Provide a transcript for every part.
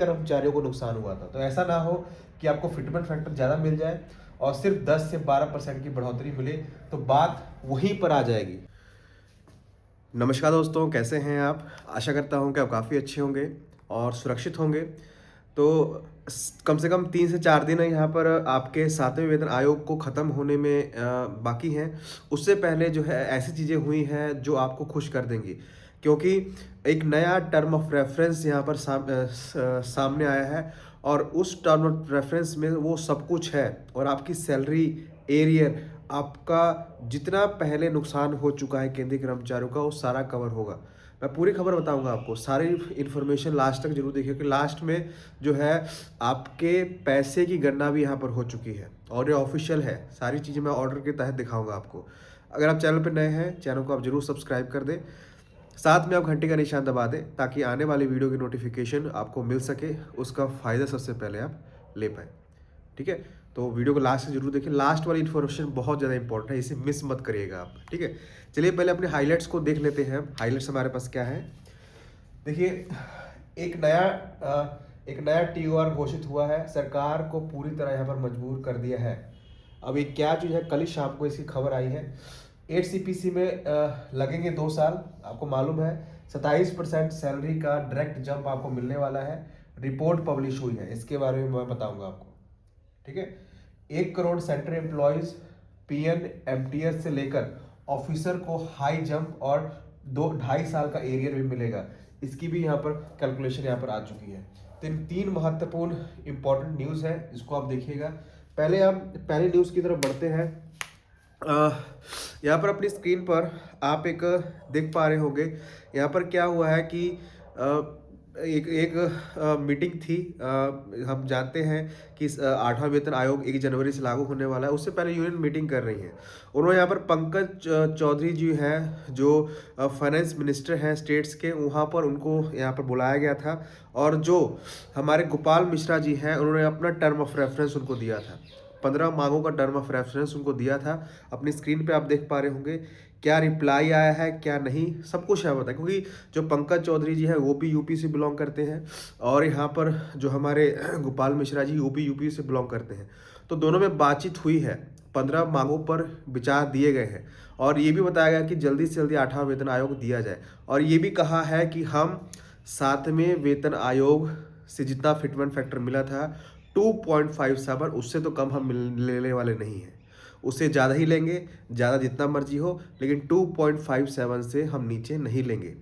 कर्मचारियों को नुकसान हुआ था। तो ऐसा ना हो कि आपको फिटमेंट फैक्टर ज़्यादा मिल जाए और सिर्फ 10 से 12% की बढ़ोतरी मिले, तो बात वहीं पर आ जाएगी। नमस्कार दोस्तों, कैसे हैं आप? आशा करता हूं कि आप काफ़ी अच्छे होंगे और सुरक्षित होंगे। तो कम से कम 3 से 4 दिन यहाँ पर आपके 7वें वेतन आयोग को ख़त्म होने में बाकी हैं। उससे पहले जो है ऐसी चीज़ें हुई हैं जो आपको खुश कर देंगी, क्योंकि एक नया टर्म ऑफ रेफरेंस यहाँ पर सामने आया है और उस टर्म ऑफ रेफरेंस में वो सब कुछ है और आपकी सैलरी, एरियर, आपका जितना पहले नुकसान हो चुका है केंद्रीय कर्मचारियों का, वो सारा कवर होगा। मैं पूरी खबर बताऊंगा आपको, सारी इन्फॉर्मेशन लास्ट तक जरूर देखिए कि लास्ट में जो है आपके पैसे की गणना भी यहाँ पर हो चुकी है और ये ऑफिशियल है। सारी चीज़ें मैं ऑर्डर के तहत दिखाऊंगा आपको। अगर आप चैनल पर नए हैं, चैनल को आप जरूर सब्सक्राइब कर दें, साथ में आप घंटे का निशान दबा दें ताकि आने वाली वीडियो की नोटिफिकेशन आपको मिल सके, उसका फ़ायदा सबसे पहले आप ले पाए। ठीक है, तो वीडियो को लास्ट से जरूर देखिए। लास्ट वाली इन्फॉर्मेशन बहुत ज़्यादा इंपॉर्टेंट है, इसे मिस मत करिएगा आप। ठीक है, चलिए पहले अपने हाइलाइट्स को देख लेते हैं। हाइलाइट्स हमारे पास क्या है, देखिए। एक नया टीओआर घोषित हुआ है, सरकार को पूरी तरह यहाँ पर मजबूर कर दिया है। अब ये क्या चीज़ है, कल ही शाम को इसकी खबर आई है। 8 CPC में लगेंगे 2 साल। आपको मालूम है 27% सैलरी का डायरेक्ट जंप आपको मिलने वाला है। रिपोर्ट पब्लिश हुई है, इसके बारे में मैं बताऊंगा आपको। ठीक है, 1 crore central employees, PN, MTS से लेकर ऑफिसर को हाई जंप और 2-2.5 साल का एरियर भी मिलेगा। इसकी भी यहाँ पर कैलकुलेशन यहाँ पर आ चुकी है। तो इन 3 महत्वपूर्ण इंपॉर्टेंट न्यूज़ है, इसको आप देखिएगा। पहले हम पहले न्यूज़ की तरफ बढ़ते हैं। यहाँ पर अपनी स्क्रीन पर आप एक देख पा रहे होंगे, यहाँ पर क्या हुआ है कि एक मीटिंग थी। हम जानते हैं कि 8वां वेतन आयोग 1 जनवरी से लागू होने वाला है। उससे पहले यूनियन मीटिंग कर रही है। उन्होंने यहाँ पर पंकज चौधरी जी हैं जो फाइनेंस मिनिस्टर हैं स्टेट्स के, वहाँ पर उनको यहाँ पर बुलाया गया था और जो हमारे गोपाल मिश्रा जी हैं उन्होंने अपना टर्म ऑफ रेफरेंस उनको दिया था। 15 मांगों का टर्म ऑफ रेफरेंस उनको दिया था। अपनी स्क्रीन पे आप देख पा रहे होंगे क्या रिप्लाई आया है, क्या नहीं, सब कुछ है बताया। क्योंकि जो पंकज चौधरी जी हैं वो भी यूपी से बिलोंग करते हैं और यहाँ पर जो हमारे गोपाल मिश्रा जी यूपी से बिलोंग करते हैं। तो दोनों में बातचीत हुई है, 15 मांगों पर विचार दिए गए हैं और ये भी बताया गया कि जल्दी से जल्दी 8वां वेतन आयोग दिया जाए। और ये भी कहा है कि हम 7वें वेतन आयोग से जितना फिटमेंट फैक्टर मिला था 2.57, उससे तो कम हम लेने वाले नहीं हैं। उससे ज़्यादा ही लेंगे, ज़्यादा जितना मर्जी हो, लेकिन 2.57 से हम नीचे नहीं लेंगे।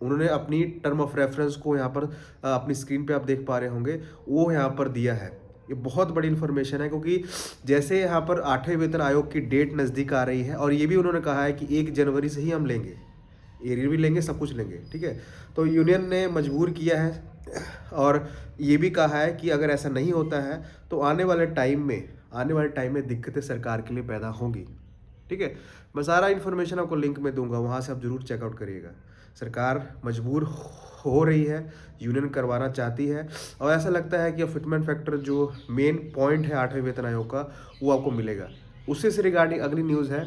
उन्होंने अपनी टर्म ऑफ रेफरेंस को यहाँ पर अपनी स्क्रीन पे आप देख पा रहे होंगे, वो यहाँ पर दिया है। ये बहुत बड़ी इन्फॉर्मेशन है क्योंकि जैसे यहाँ पर 8वें वेतन आयोग की डेट नज़दीक आ रही है और ये भी उन्होंने कहा है कि 1 जनवरी से ही हम लेंगे, एरियर भी लेंगे, सब कुछ लेंगे। ठीक है, तो यूनियन ने मजबूर किया है और ये भी कहा है कि अगर ऐसा नहीं होता है तो आने वाले टाइम में दिक्कतें सरकार के लिए पैदा होंगी। ठीक है, मैं सारा इन्फॉर्मेशन आपको लिंक में दूंगा, वहाँ से आप ज़रूर चेकआउट करिएगा। सरकार मजबूर हो रही है, यूनियन करवाना चाहती है और ऐसा लगता है कि फिटमेंट फैक्टर जो मेन पॉइंट है 8वें वेतन आयोग का, वो आपको मिलेगा। उसी से रिगार्डिंग अगली न्यूज़ है,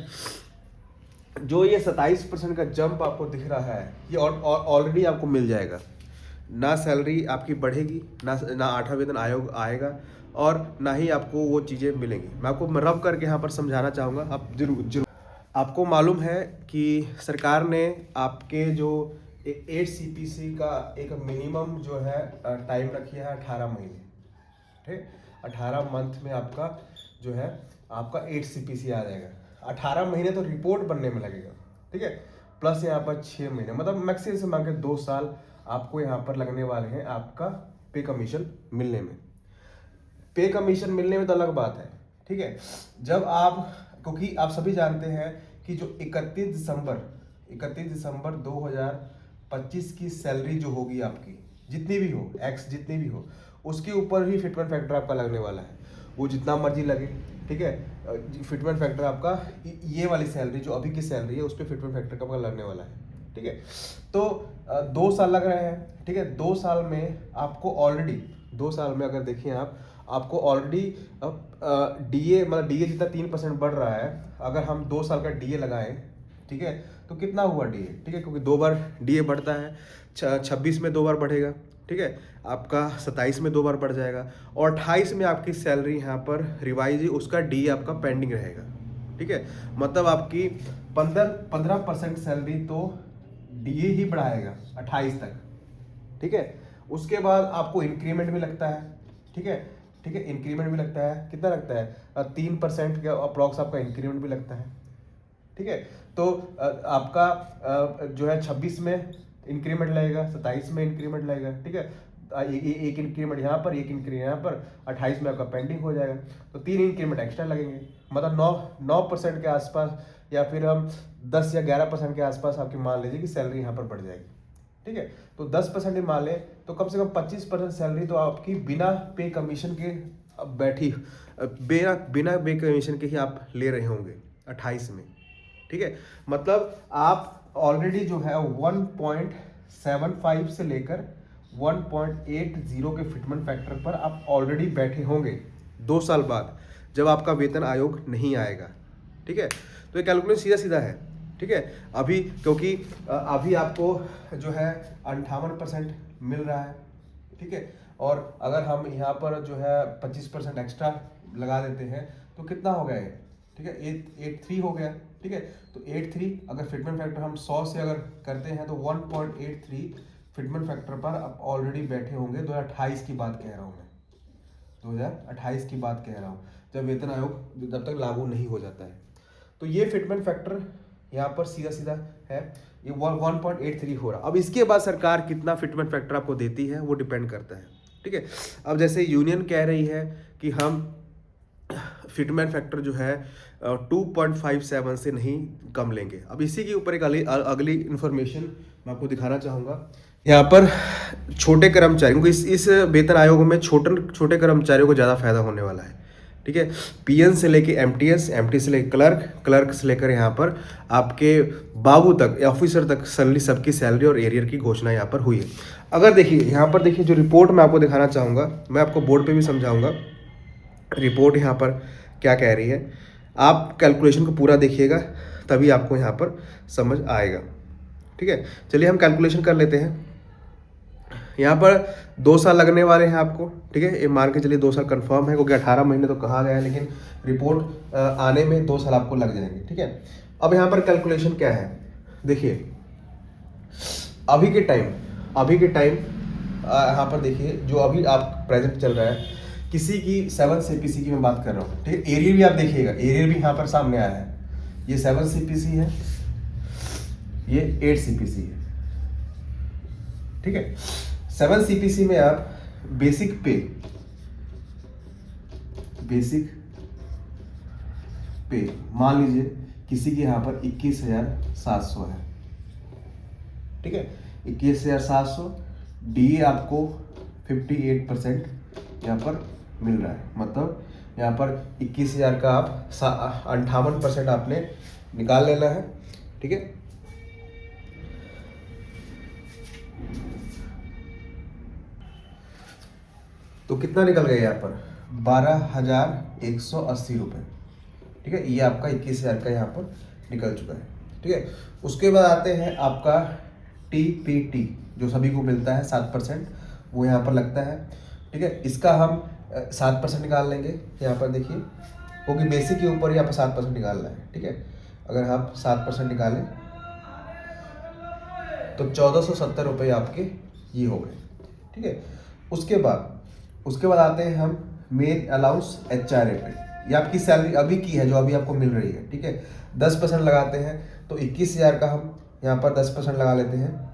जो ये 27% का जंप आपको दिख रहा है, ये ऑलरेडी आपको मिल जाएगा। ना सैलरी आपकी बढ़ेगी, ना 8वां वेतन आयोग आएगा और ना ही आपको वो चीज़ें मिलेंगी। मैं आपको रब करके यहाँ पर समझाना चाहूँगा, आप जरूर। आपको मालूम है कि सरकार ने आपके जो 8 CPC का एक मिनिमम जो है टाइम रखी है 18 महीने। ठीक, 18 मंथ में आपका जो है आपका 8 CPC आ जाएगा। 18 महीने तो रिपोर्ट बनने में लगेगा। ठीक है, प्लस यहाँ पर 6 महीने, मतलब मैक्सिमम से मांगे 2 साल आपको यहाँ पर लगने वाले हैं आपका पे कमीशन मिलने में। पे कमीशन मिलने में तो अलग बात है। ठीक है, जब आप, क्योंकि आप सभी जानते हैं कि जो 31 दिसंबर 2025 की सैलरी जो होगी आपकी, जितनी भी हो, एक्स जितनी भी हो, उसके ऊपर ही फिटमेंट फैक्टर आपका लगने वाला है। वो जितना मर्जी लगे। ठीक है, फिटमेंट फैक्टर आपका ये वाली सैलरी जो अभी की सैलरी है उस पर फिटमेंट फैक्टर का लगने वाला है। ठीक है, तो 2 साल लग रहे हैं। ठीक है, 2 साल में आपको ऑलरेडी, 2 साल में अगर देखिए आपको ऑलरेडी DA, मतलब DA जितना 3% बढ़ रहा है, अगर हम 2 साल का DA लगाएं, ठीक है, तो कितना हुआ DA? ठीक है, क्योंकि 2 बार DA बढ़ता है, 26 में 2 बार बढ़ेगा। ठीक है, आपका 27 में 2 बार बढ़ जाएगा, और 28 में आपकी सैलरी यहाँ पर रिवाइज, उसका डी आपका पेंडिंग रहेगा। ठीक है, मतलब आपकी 15% सैलरी तो डीए ही बढ़ाएगा 28 तक। ठीक है, उसके बाद आपको इंक्रीमेंट भी लगता है। ठीक है, ठीक है, इंक्रीमेंट भी लगता है, कितना लगता है 3% का अप्रॉक्स आपका इंक्रीमेंट भी लगता है। ठीक है, तो आपका जो है 26 में इंक्रीमेंट लगेगा, 27 में इंक्रीमेंट लगेगा। ठीक है, एक इंक्रीमेंट यहाँ पर, एक इंक्रीमेंट यहाँ पर, 28 में आपका पेंडिंग हो जाएगा, तो 3 इंक्रीमेंट एक्स्ट्रा लगेंगे, मतलब 9% के आसपास, या फिर हम 10 या 11% के आसपास आपकी मान लीजिए कि सैलरी यहाँ पर बढ़ जाएगी। ठीक है, तो 10% ही मान लें तो कम से कम 25% सैलरी तो आपकी बिना पे कमीशन के बैठी, बिना पे कमीशन के ही आप ले रहे होंगे 28 में। ठीक है, मतलब आप ऑलरेडी जो है 1.75 से लेकर 1.80 के फिटमेंट फैक्टर पर आप ऑलरेडी बैठे होंगे 2 साल बाद, जब आपका वेतन आयोग नहीं आएगा। ठीक है, तो ये कैलकुलेशन सीधा सीधा है। ठीक है, अभी क्योंकि अभी आपको जो है 58% मिल रहा है। ठीक है, और अगर हम यहाँ पर जो है 25% एक्स्ट्रा लगा देते हैं तो कितना हो गया ये? ठीक है, 83 हो गया। ठीक है, तो 83 अगर फिटमेंट फैक्टर हम 100 से अगर करते हैं तो 1.83 फिटमेंट फैक्टर पर आप ऑलरेडी बैठे होंगे। 2028 की बात कह रहा हूँ मैं, 2028 की बात कह रहा हूँ, जब वेतन आयोग जब तक लागू नहीं हो जाता है। तो ये फिटमेंट फैक्टर यहाँ पर सीधा सीधा है, ये 1.83 हो रहा। अब इसके बाद सरकार कितना फिटमेंट फैक्टर आपको देती है वो डिपेंड करता है। ठीक है, अब जैसे यूनियन कह रही है कि हम फिटमेंट फैक्टर जो है 2.57 से नहीं कम लेंगे। अब इसी के ऊपर एक अगली इंफॉर्मेशन मैं आपको दिखाना चाहूँगा। यहाँ पर छोटे कर्मचारियों को इस वेतन आयोग में छोटे कर्मचारियों को ज़्यादा फायदा होने वाला है। ठीक है, पीएन से लेके एमटीएस, एमटी से लेकर क्लर्क से लेकर यहाँ पर आपके बाबू तक, ऑफिसर तक सबकी सैलरी और एरियर की घोषणा यहाँ पर हुई है। अगर देखिए यहाँ पर देखिए, जो रिपोर्ट मैं आपको दिखाना चाहूँगा, मैं आपको बोर्ड पे भी समझाऊँगा रिपोर्ट यहाँ पर क्या कह रही है। आप कैलकुलेशन को पूरा देखिएगा तभी आपको यहाँ पर समझ आएगा। ठीक है, चलिए हम कैलकुलेशन कर लेते हैं। यहाँ पर 2 साल लगने वाले हैं आपको। ठीक है, ये मान के चलिए 2 साल कंफर्म है, क्योंकि 18 महीने तो कहा गया है, लेकिन रिपोर्ट आने में 2 साल आपको लग जाएंगे। ठीक है, अब यहाँ पर कैलकुलेशन क्या है देखिए, अभी के टाइम यहाँ पर देखिए, जो अभी आप प्रेजेंट चल रहा है, किसी की 7 CPC की मैं बात कर रहा हूँ। ठीक है, एरियर भी आप देखिएगा, एरियर भी यहाँ पर सामने आया है। ये 7 CPC है, ये 8 CPC है। ठीक है, 7 CPC में आप बेसिक पे मान लीजिए किसी के यहाँ पर 21,700 है। ठीक है, 21,700, डीए आपको 58% यहाँ पर मिल रहा है, मतलब यहाँ पर 21,000 का आप 58% आपने निकाल लेना है। ठीक है, तो कितना निकल गया यहाँ पर 12,180 रुपये। ठीक है, ये आपका 21,000 का यहाँ पर निकल चुका है। ठीक है, उसके बाद आते हैं आपका टीपीटी, जो सभी को मिलता है 7%, वो यहाँ पर लगता है। ठीक है, इसका हम 7% निकाल लेंगे। यहाँ पर देखिए, क्योंकि बेसिक के ऊपर यहाँ पर 7% निकालना है। ठीक है, अगर आप 7% निकालें तो 1,470 रुपये आपके ये हो गए। ठीक है, उसके बाद आते हैं हम मेन अलाउंस HRA पे। ये आपकी सैलरी अभी की है, जो अभी आपको मिल रही है। ठीक है, 10% लगाते हैं तो 21,000 का हम यहाँ पर 10% लगा लेते हैं,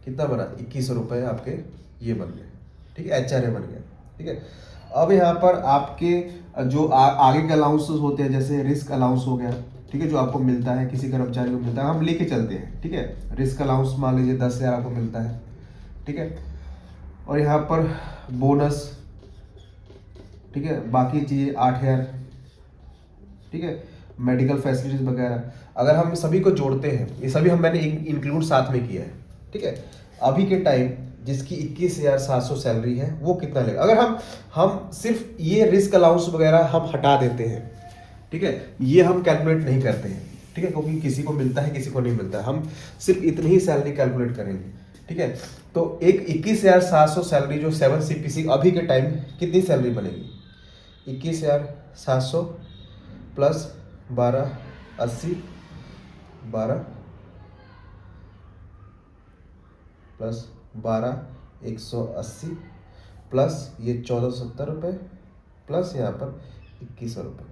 कितना बना 2100 रुपये आपके ये बन गए। ठीक है, HRA बन गया। ठीक है, अब यहाँ पर आपके जो आगे के अलाउंसेस होते हैं, जैसे रिस्क अलाउंस हो गया। ठीक है, जो आपको मिलता है, किसी कर्मचारी को मिलता है, हम लेके चलते हैं। ठीक है, रिस्क अलाउंस मान लीजिए 10,000 आपको मिलता है। ठीक है, और यहाँ पर बोनस, ठीक है, बाकी चीज़ें 8,000। ठीक है, मेडिकल फैसिलिटीज वगैरह, अगर हम सभी को जोड़ते हैं, ये सभी मैंने इंक्लूड साथ में किया है। ठीक है, अभी के टाइम जिसकी 21,700 सैलरी है वो कितना लेगा, अगर हम सिर्फ ये रिस्क अलाउंस वगैरह हम हटा देते हैं। ठीक है, ये हम कैलकुलेट नहीं करते हैं। ठीक है, क्योंकि किसी को मिलता है किसी को नहीं मिलता है, हम सिर्फ इतनी ही सैलरी कैलकुलेट करेंगे। ठीक है, तो एक 21,700 सैलरी जो 7 CPC अभी के टाइम कितनी सैलरी बनेगी, 21,700 प्लस 1280, 12 प्लस 12,180 प्लस ये 1470 रुपये प्लस यहाँ पर 2100 रुपये।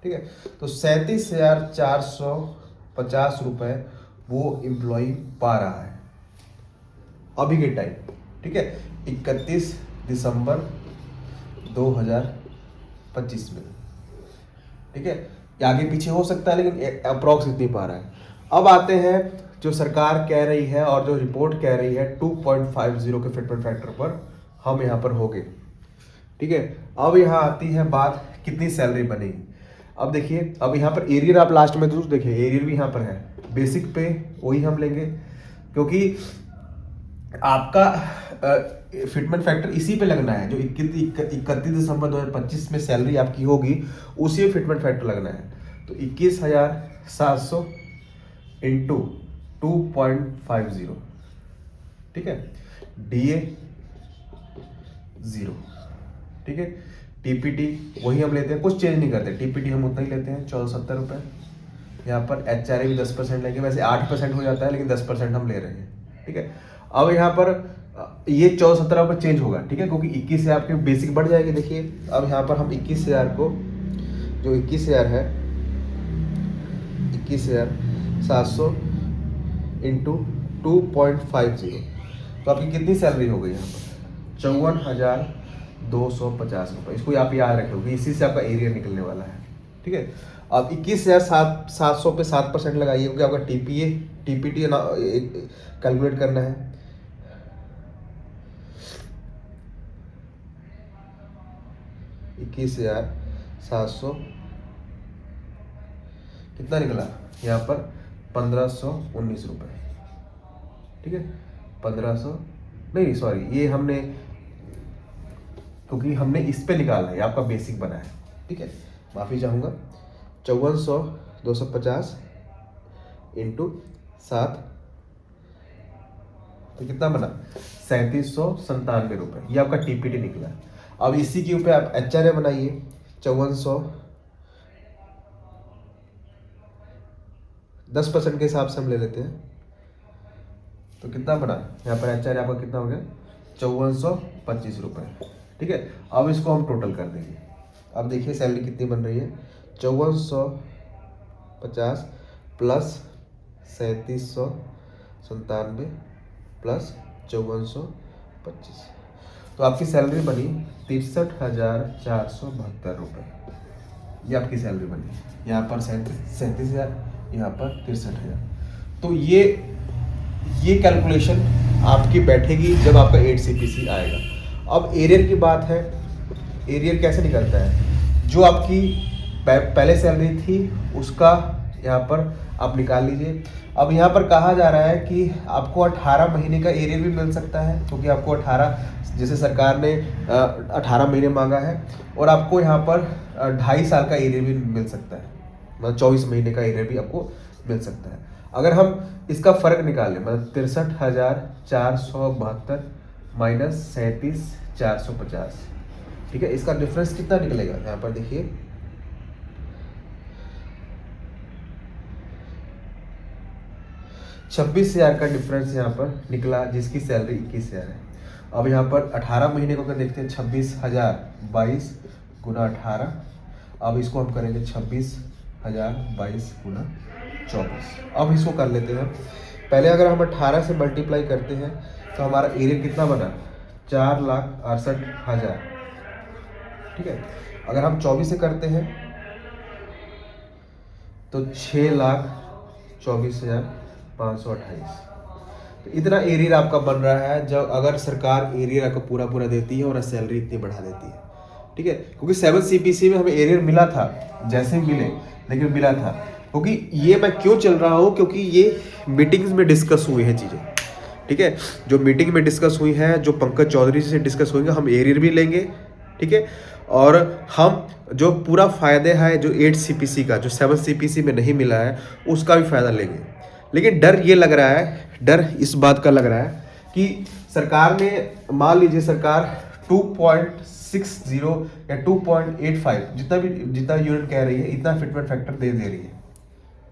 ठीक है, तो 37,450 रुपये वो एम्प्लॉय पा रहा है अभी के टाइम। ठीक है, 31 दिसंबर 2025 में। ठीक है, आगे पीछे हो सकता है लेकिन अप्रॉक्स इतनी पा रहा है। अब आते हैं जो सरकार कह रही है और जो रिपोर्ट कह रही है 2.50 के फिटमेंट फैक्टर पर हम यहाँ पर हो गए। ठीक है, अब यहाँ आती है बात कितनी सैलरी बनेगी। अब देखिए, अब यहाँ पर एरियर आप लास्ट में जरूर देखिए, एरियर भी यहाँ पर है, बेसिक पे वही हम लेंगे क्योंकि आपका फिटमेंट फैक्टर इसी पे लगना है। जो 31 दिसंबर 2025 में सैलरी आपकी होगी उसी में फिटमेंट फैक्टर लगना है। तो 21,700 इंटू 2.50, ठीक है, DA 0। ठीक है, TPT वही हम लेते हैं, कुछ चेंज नहीं करते, TPT हम उतना ही लेते हैं 1470 रुपये। यहाँ पर HRA भी 10% लेंगे, वैसे 8% हो जाता है लेकिन 10% हम ले रहे हैं। ठीक है, अब यहाँ पर ये 1470 पर चेंज होगा। ठीक है, क्योंकि 21 से आपके बेसिक बढ़ जाएगी। देखिए, अब यहाँ पर हम 21,000 को, जो 21,000 है, 21,700 इंटू 2.50, तो आपकी कितनी सैलरी हो गई यहाँ पर 54,250 रुपये। इसको आप याद रखोगे, इसी से आपका एरिया निकलने वाला है। ठीक है, अब 21,700 पे 7% लगाइए क्योंकि आपका TPT कैलकुलेट करना है। इक्कीस 21,700 कितना निकला यहाँ पर 1,519 रुपये। ठीक है, 1500 नहीं, सॉरी, ये हमने, क्योंकि हमने इस पे निकाला है, आपका बेसिक बना है। ठीक है, माफ़ी चाहूँगा, 54,250 इंटू 7, तो कितना बना 3,797 रुपये। ये आपका TPT निकला। अब इसी के ऊपर आप HRA बनाइए, 5400 10% के हिसाब से हम ले लेते हैं, तो कितना बना यहाँ पर HRA आपका कितना हो गया 5425 रुपये। ठीक है, अब इसको हम टोटल कर देंगे। अब देखिए सैलरी कितनी बन रही है, 5450 प्लस 3797 प्लस 5425, तो आपकी सैलरी बनी 63,472 रुपये। ये आपकी सैलरी बनी, यहाँ पर 37,000, यहाँ पर 63,000। तो ये कैलकुलेशन आपकी बैठेगी जब आपका 8 CPC आएगा। अब एरियर की बात है, एरियर कैसे निकलता है, जो आपकी पहले सैलरी थी उसका यहाँ पर आप निकाल लीजिए। अब यहाँ पर कहा जा रहा है कि आपको 18 महीने का एरियर भी मिल सकता है, क्योंकि आपको 18, जैसे सरकार ने 18 महीने मांगा है, और आपको यहाँ पर 2.5 साल का एरियर भी मिल सकता है, मतलब 24 महीने का एरियर भी आपको मिल सकता है। अगर हम इसका फ़र्क निकालें, मतलब 63,472 माइनस 37,450, ठीक है, इसका डिफरेंस कितना निकलेगा, यहाँ पर देखिए 26,000 का डिफरेंस यहाँ पर निकला, जिसकी सैलरी 21,000 है। अब यहाँ पर 18 महीने को अगर देखते हैं, 26,022 गुना 18, अब इसको हम करेंगे 26,022 गुना 24। अब इसको कर लेते हैं, पहले अगर हम 18 से मल्टीप्लाई करते हैं तो हमारा एरिया कितना बना 4,68,000। ठीक है, अगर हम 24 से करते हैं तो 6,24,528। तो इतना एरियर आपका बन रहा है, जब अगर सरकार एरियर आपको पूरा देती है और सैलरी इतनी बढ़ा देती है। ठीक है, क्योंकि 7 CPC में हमें एरियर मिला था, जैसे मिले लेकिन मिला था, क्योंकि ये मैं क्यों चल रहा हूँ, क्योंकि ये मीटिंग्स में डिस्कस हुई हैं चीज़ें। ठीक है, जो मीटिंग में डिस्कस हुई है, जो पंकज चौधरी जी से डिस्कस हुई है, हम एरियर भी लेंगे। ठीक है, और हम जो पूरा फ़ायदे है जो 8 CPC का, जो 7 CPC में नहीं मिला है, उसका भी फ़ायदा लेंगे। लेकिन डर ये लग रहा है, डर इस बात का लग रहा है कि सरकार ने, मान लीजिए सरकार 2.60 या 2.85 जितना यूनिट कह रही है, इतना फिटमेंट फैक्टर दे रही है,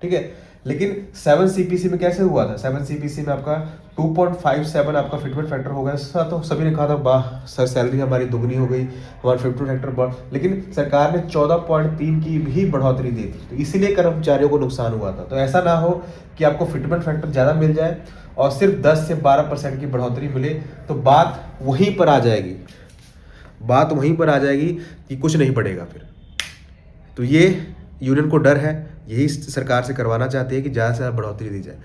ठीक है। लेकिन 7 CPC में कैसे हुआ था? 7 CPC में आपका 2.57 आपका फिटमेंट फैक्टर हो गया। ऐसा तो सभी ने कहा था, वाह सर सैलरी हमारी दुगनी हो गई, हमारा फिटमेंट फैक्टर बढ़, लेकिन सरकार ने 14.3 की भी बढ़ोतरी दी थी, तो इसीलिए कर्मचारियों को नुकसान हुआ था। तो ऐसा ना हो कि आपको फिटमेंट फैक्टर ज़्यादा मिल जाए और सिर्फ 10 से 12% की बढ़ोतरी मिले, तो बात वहीं पर आ जाएगी, बात वहीं पर आ जाएगी कि कुछ नहीं पड़ेगा फिर। तो ये यूनियन को डर है, यही सरकार से करवाना चाहती है कि ज़्यादा से ज़्यादा बढ़ोतरी दी जाए।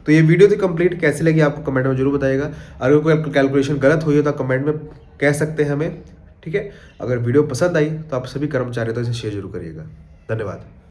तो ये वीडियो थी कंप्लीट, कैसी लगी आपको कमेंट में जरूर बताइएगा। अगर कोई कैलकुलेशन गलत हुई हो तो कमेंट में कह सकते हैं हमें, ठीक है। अगर वीडियो पसंद आई तो आप सभी कर्मचारियों तक इसे शेयर जरूर करिएगा। धन्यवाद।